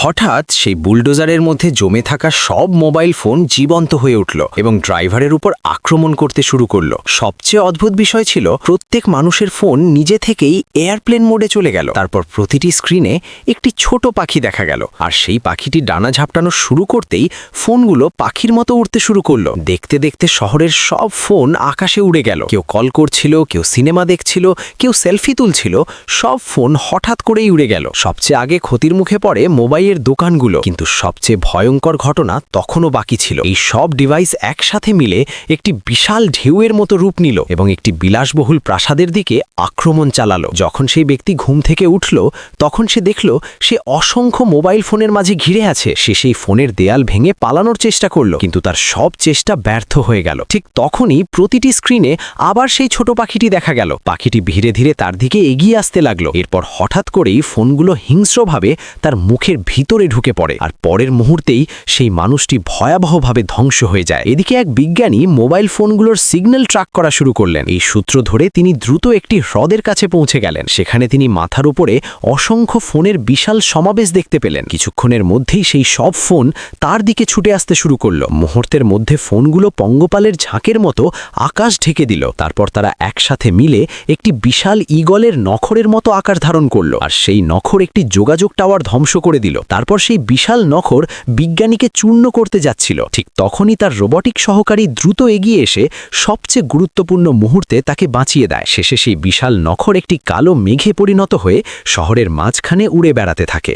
হঠাৎ সেই বুলডোজারের মধ্যে জমে থাকা সব মোবাইল ফোন জীবন্ত হয়ে উঠল এবং ড্রাইভারের উপর আক্রমণ করতে শুরু করল। সবচেয়ে অদ্ভুত বিষয় ছিল, প্রত্যেক মানুষের ফোন নিজে থেকেই এয়ারপ্লেন মোডে চলে গেল। তারপর প্রতিটি স্ক্রিনে একটি ছোট পাখি দেখা গেল, আর সেই পাখিটি ডানা ঝাপটানো শুরু করতেই ফোনগুলো পাখির মতো উড়তে শুরু করলো। দেখতে দেখতে শহরের সব ফোন আকাশে উড়ে গেল। কেউ কল করছিল, কেউ সিনেমা দেখছিল, কেউ সেলফি তুলছিল। সব ফোন হঠাৎ করেই উড়ে গেল। সবচেয়ে আগে ক্ষতির মুখে পড়ে মোবাইলের দোকানগুলো, কিন্তু সবচেয়ে ভয়ঙ্কর ঘটনা তখনও বাকি ছিল। এই সব ডিভাইস একসাথে মিলে একটি বিশাল ঢেউয়ের মতো রূপ নিল এবং একটি বিলাসবহুল প্রাসাদের দিকে আক্রমণ চালালো। যখন সেই ব্যক্তি ঘুম থেকে উঠল, তখন সে দেখল সে অসংখ্য মোবাইল ফোনের মাঝে ঘিরে আছে। সে সেই ফোনের দেয়াল ভেঙে পালানোর চেষ্টা করল, কিন্তু তার সব চেষ্টা ব্যর্থ হয়ে গেল। ঠিক তখনই প্রতিটি স্ক্রিনে আবার সেই ছোট পাখিটি দেখা গেল। পাখিটি ধীরে ধীরে তার দিকে এগিয়ে আসতে লাগলো। এরপর হঠাৎ করেই ফোনগুলো হিংস্রভাবে তার মুখের ভিতরে ঢুকে পড়ে, আর পরের মুহূর্তেই সেই মানুষটি ভয়াবহভাবে ধ্বংস হয়ে যায়। এদিকে এক বিজ্ঞানী মোবাইল ফোনগুলোর সিগন্যাল ট্র্যাক করা শুরু করলেন। এই সূত্র ধরে তিনি দ্রুত একটি হ্রদের কাছে পৌঁছে গেলেন। সেখানে তিনি মাথার উপরে অসংখ্য ফোনের বিশাল সমাবেশ দেখতে পেলেন। কিছুক্ষণের মধ্যেই সেই সব ফোন তার দিকে ছুটে আসতে শুরু করল। মুহূর্তের মধ্যে ফোনগুলো পঙ্গপালের ঝাঁকের মতো আকাশ ঢেকে দিল। তারপর তারা একসাথে মিলে একটি বিশাল ঈগলের নখরের মতো আকার ধারণ করল, আর সেই নখর একটি যোগাযোগ টাওয়ার ধ্বংস করে দিল। তারপর সেই বিশাল নখর বিজ্ঞানীকে চূর্ণ করতে যাচ্ছিল। ঠিক তখনই তার রোবটিক সহকারী দ্রুত এগিয়ে এসে সবচেয়ে গুরুত্বপূর্ণ মুহূর্তে তাকে বাঁচিয়ে দেয়। শেষে সেই বিশাল নখর একটি কালো মেঘে পরিণত হয়ে শহরের মাঝখানে উড়ে বেড়াতে থাকে।